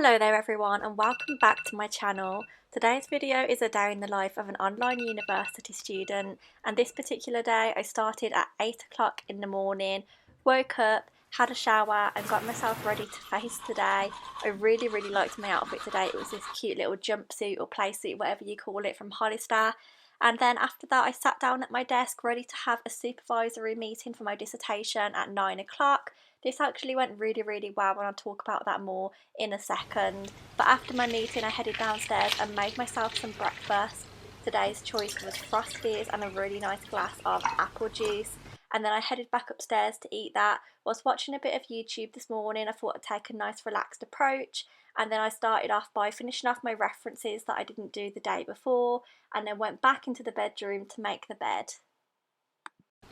Hello there everyone and welcome back to my channel. Today's video is a day in the life of an online university student, and this particular day I started at 8 o'clock in the morning, woke up, had a shower and got myself ready to face today. I really liked my outfit today. It was this cute little jumpsuit or play suit, whatever you call it, from Hollister. And then after that I sat down at my desk ready to have a supervisory meeting for my dissertation at 9 o'clock. This actually went really well, and I'll talk about that more in a second. But after my meeting I headed downstairs and made myself some breakfast. Today's choice was Frosties and a really nice glass of apple juice. And then I headed back upstairs to eat that. I was watching a bit of YouTube this morning. I thought I'd take a nice relaxed approach. And then I started off by finishing off my references that I didn't do the day before, and then went back into the bedroom to make the bed.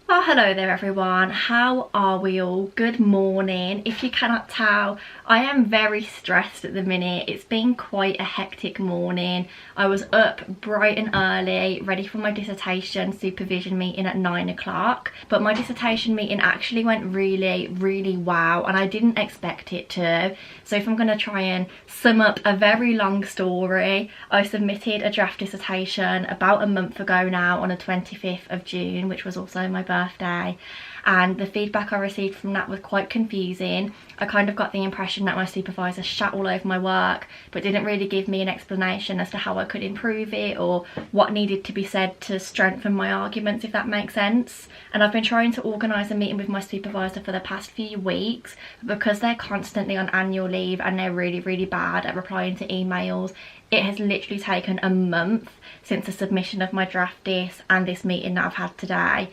Oh, hello there everyone. How are we all? Good morning. If you cannot tell, I am very stressed at the minute. It's been quite a hectic morning. I was up bright and early, ready for my dissertation supervision meeting at 9 o'clock. But my dissertation meeting actually went really well, and I didn't expect it to. So if I'm going to try and sum up a very long story, I submitted a draft dissertation about a month ago now on the 25th of June, which was also my birthday, and the feedback I received from that was quite confusing. I kind of got the impression that my supervisor shat all over my work but didn't really give me an explanation as to how I could improve it or what needed to be said to strengthen my arguments, if that makes sense. And I've been trying to organise a meeting with my supervisor for the past few weeks, but because they're constantly on annual leave and they're really bad at replying to emails, it has literally taken a month since the submission of my draft dis and this meeting that I've had today,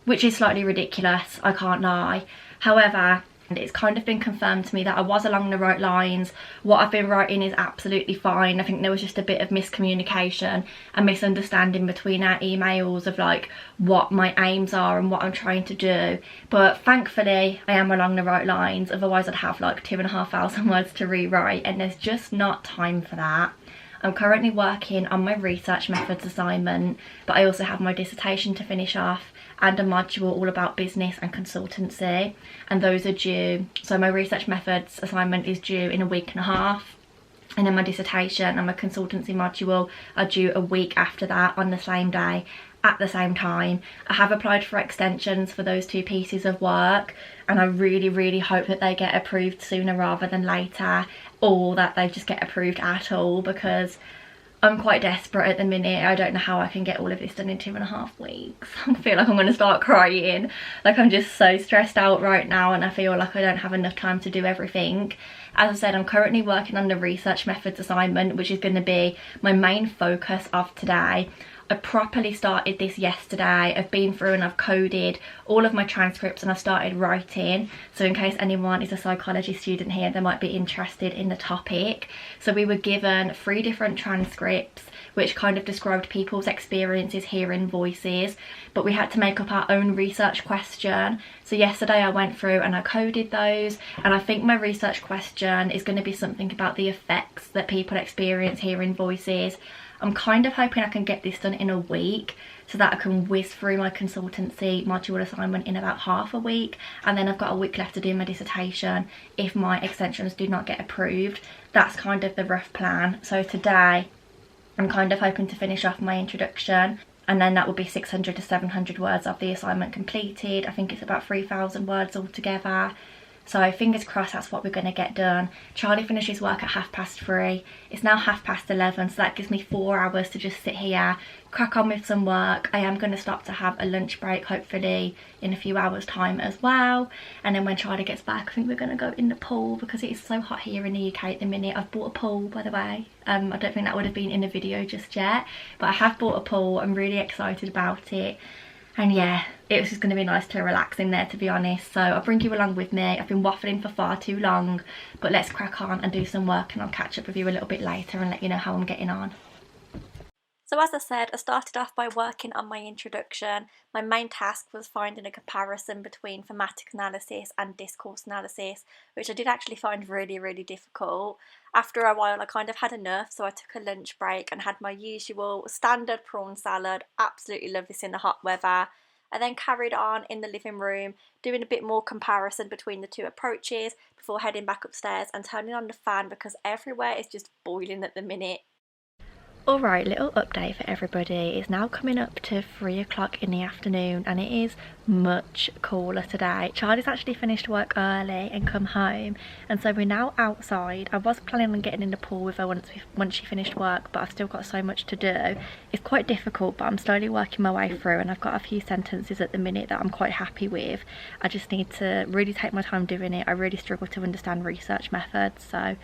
which is slightly ridiculous, I can't lie. However, it's kind of been confirmed to me that I was along the right lines. What I've been writing is absolutely fine. I think there was just a bit of miscommunication and misunderstanding between our emails of like what my aims are and what I'm trying to do. But thankfully I am along the right lines, otherwise I'd have like 2,500 words to rewrite, and there's just not time for that. I'm currently working on my research methods assignment, but I also have my dissertation to finish off and a module all about business and consultancy, and those are due. So my research methods assignment is due in a week and a half, and then my dissertation and my consultancy module are due a week after that on the same day at the same time. I have applied for extensions for those two pieces of work, and I really hope that they get approved sooner rather than later, or that they just get approved at all, because I'm quite desperate at the minute. I don't know how I can get all of this done in 2.5 weeks. I feel like I'm going to start crying. Like, I'm just so stressed out right now, and I feel like I don't have enough time to do everything. As I said, I'm currently working on the research methods assignment, which is going to be my main focus of today. I properly started this yesterday. I've been through and I've coded all of my transcripts and I've started writing. So in case anyone is a psychology student here, they might be interested in the topic. So we were given 3 different transcripts which kind of described people's experiences hearing voices, but we had to make up our own research question. So yesterday I went through and I coded those, and I think my research question is going to be something about the effects that people experience hearing voices. I'm kind of hoping I can get this done in a week so that I can whiz through my consultancy module assignment in about half a week, and then I've got a week left to do my dissertation if my extensions do not get approved. That's kind of the rough plan. So today I'm kind of hoping to finish off my introduction, and then that will be 600 to 700 words of the assignment completed. I think it's about 3,000 words altogether. So fingers crossed that's what we're going to get done. Charlie finishes work at 3:30. It's now 11:30, so that gives me 4 hours to just sit here, crack on with some work. I am going to stop to have a lunch break, hopefully in a few hours time as well. And then when Charlie gets back, I think we're going to go in the pool because it is so hot here in the UK at the minute. I've bought a pool, by the way. I don't think that would have been in the video just yet, but I have bought a pool. I'm really excited about it. And yeah, it was just going to be nice to relax in there, to be honest. So I'll bring you along with me. I've been waffling for far too long, but let's crack on and do some work, and I'll catch up with you a little bit later and let you know how I'm getting on. So as I said, I started off by working on my introduction. My main task was finding a comparison between thematic analysis and discourse analysis, which I did actually find really difficult. After a while I kind of had enough, so I took a lunch break and had my usual standard prawn salad. Absolutely love this in the hot weather. I then carried on in the living room, doing a bit more comparison between the two approaches before heading back upstairs and turning on the fan because everywhere is just boiling at the minute. Alright, little update for everybody. It's now coming up to 3 o'clock in the afternoon and it is much cooler today. Charlie's actually finished work early and come home, and so we're now outside. I was planning on getting in the pool with her once she finished work, but I've still got so much to do. It's quite difficult, but I'm slowly working my way through, and I've got a few sentences at the minute that I'm quite happy with. I just need to really take my time doing it. I really struggle to understand research methods, so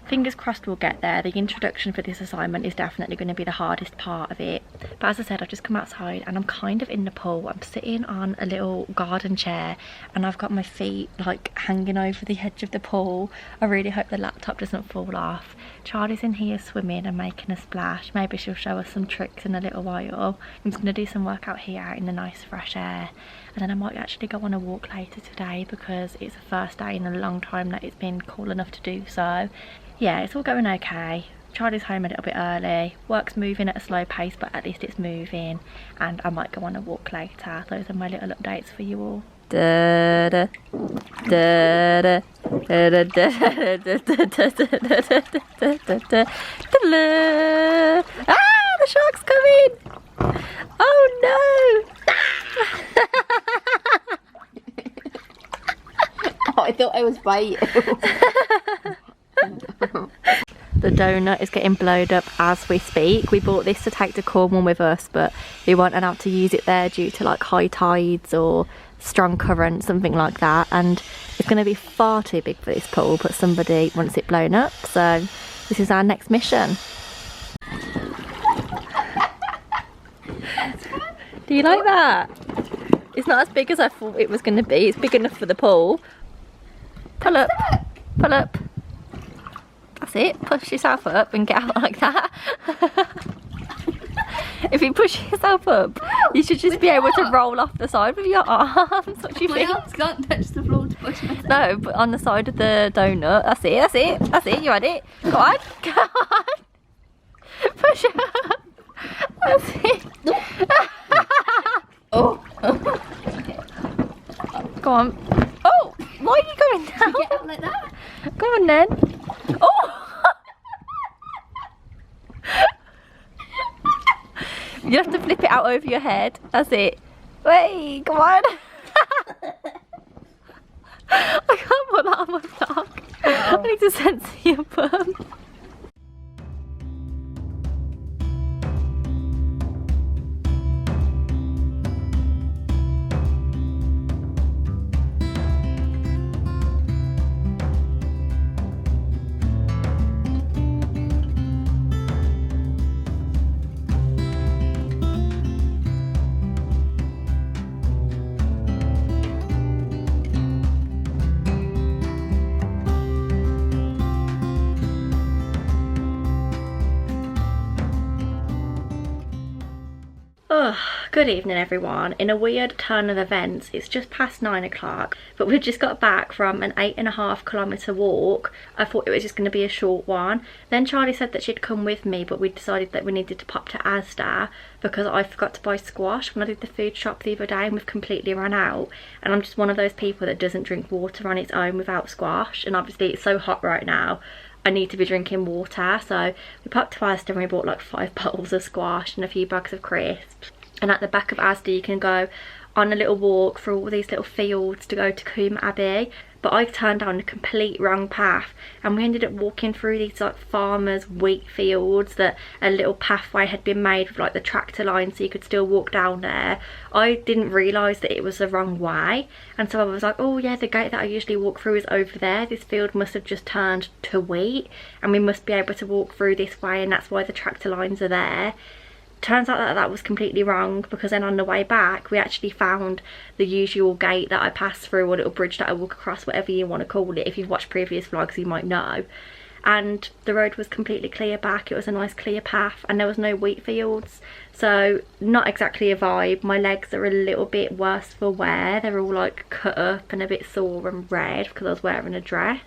fingers crossed we'll get there. The introduction for this assignment is definitely going to be the hardest part of it. But as I said, I've just come outside and I'm kind of in the pool. I'm sitting on a little garden chair and I've got my feet like hanging over the edge of the pool. I really hope the laptop doesn't fall off. Charlie's in here swimming and making a splash. Maybe she'll show us some tricks in a little while. I'm just going to do some work out here out in the nice fresh air. And then I might actually go on a walk later today because it's the first day in a long time that it's been cool enough to do so. Yeah, it's all going okay. Charlie's home a little bit early. Work's moving at a slow pace, but at least it's moving. And I might go on a walk later. Those are my little updates for you all. Da da da da da da da da da. Ah, the shark's coming! Oh no! Oh, I thought I was biting. The donut is getting blowed up as we speak. We bought this to take to Cornwall with us, but we weren't allowed to use it there due to like high tides or strong current, something like that, and it's going to be far too big for this pool, but somebody wants it blown up, so this is our next mission. Do you like that? It's not as big as I thought it was going to be. It's big enough for the pool. Pull up, pull up. That's it, push yourself up and get out like that. If you push yourself up, you should just be able to roll off the side with your arms. What do you think? My arms can't touch the floor to push myself. No, but on the side of the donut. That's it, that's it, that's it, you had it. Go on, go on. Push up. That's it. Oh. Go on. Oh, why are you going down? Get out like that. Go on then. Oh! You have to flip it out over your head. That's it. Wait, come on. I can't put that on my dog. I need to censor your bum. Oh, good evening everyone. In a weird turn of events, it's just past 9 o'clock, but we've just got back from an 8.5 kilometre walk. I thought it was just going to be a short one. Then Charlie said that she'd come with me, but we decided that we needed to pop to Asda because I forgot to buy squash when I did the food shop the other day and we've completely run out. And I'm just one of those people that doesn't drink water on its own without squash, and obviously it's so hot right now. I need to be drinking water, so we popped to Asda and we bought like 5 bottles of squash and a few bags of crisps. And at the back of Asda you can go on a little walk through all these little fields to go to Coombe Abbey, but I turned down the complete wrong path and we ended up walking through these like farmers' wheat fields that a little pathway had been made with like the tractor line so you could still walk down there. I didn't realise that it was the wrong way, and so I was like, oh yeah, the gate that I usually walk through is over there. This field must have just turned to wheat and we must be able to walk through this way, and that's why the tractor lines are there. Turns out that that was completely wrong, because then on the way back we actually found the usual gate that I pass through, or little bridge that I walk across, whatever you want to call it. If you've watched previous vlogs you might know. And the road was completely clear back. It was a nice clear path and there was no wheat fields, so not exactly a vibe. My legs are a little bit worse for wear. They're all like cut up and a bit sore and red because I was wearing a dress.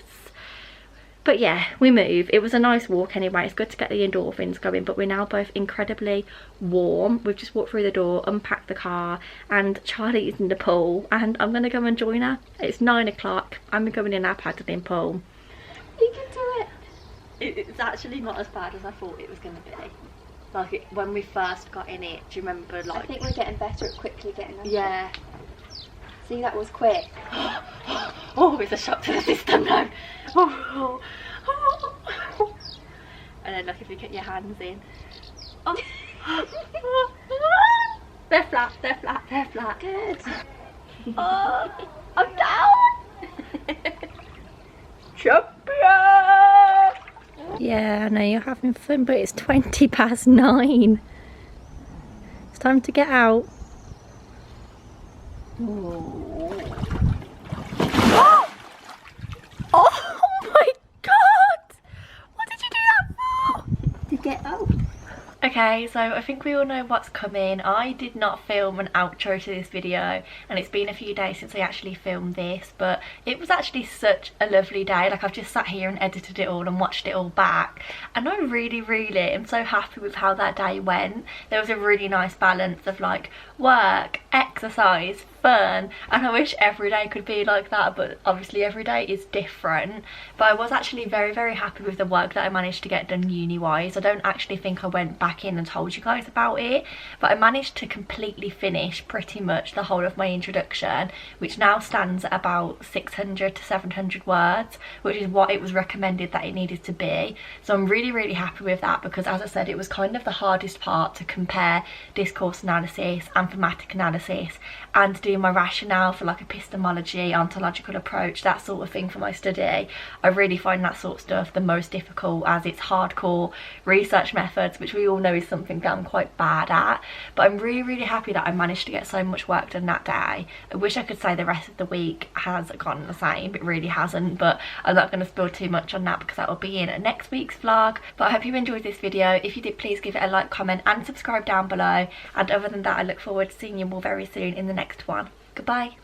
But yeah, we moved. It was a nice walk anyway. It's good to get the endorphins going, but we're now both incredibly warm. We've just walked through the door, unpacked the car, and Charlie is in the pool, and I'm gonna go and join her. It's 9 o'clock. I'm going in our paddling pool. You can do it. It's actually not as bad as I thought it was gonna be. Like when we first got in it, do you remember, like... I think we're getting better at quickly getting under. Yeah. See, that was quick. Oh, it's a shock to the system now. Oh. And then look, if you get your hands in. Oh. They're flat, they're flat, they're flat. Good. Oh, I'm down. Champion! Yeah, I know you're having fun, but it's 9:20. It's time to get out. Oh my god! What did you do that for? To get out. Okay, so I think we all know what's coming. I did not film an outro to this video, and it's been a few days since I actually filmed this, but it was actually such a lovely day. Like, I've just sat here and edited it all and watched it all back, and I really am so happy with how that day went. There was a really nice balance of like work, exercise, fun, and I wish every day could be like that, but obviously every day is different. But I was actually very happy with the work that I managed to get done uni wise. I don't actually think I went back in and told you guys about it, but I managed to completely finish pretty much the whole of my introduction, which now stands at about 600 to 700 words, which is what it was recommended that it needed to be. So I'm really happy with that, because as I said, it was kind of the hardest part to compare discourse analysis and thematic analysis and do my rationale for like epistemology, ontological approach, that sort of thing for my study. I really find that sort of stuff the most difficult, as it's hardcore research methods, which we all know is something that I'm quite bad at. But I'm really happy that I managed to get so much work done that day. I wish I could say the rest of the week has gone the same. It really hasn't, but I'm not going to spill too much on that because that will be in next week's vlog. But I hope you enjoyed this video. If you did, please give it a like, comment and subscribe down below, and other than that, I look forward to seeing you all very soon in the next one. Goodbye.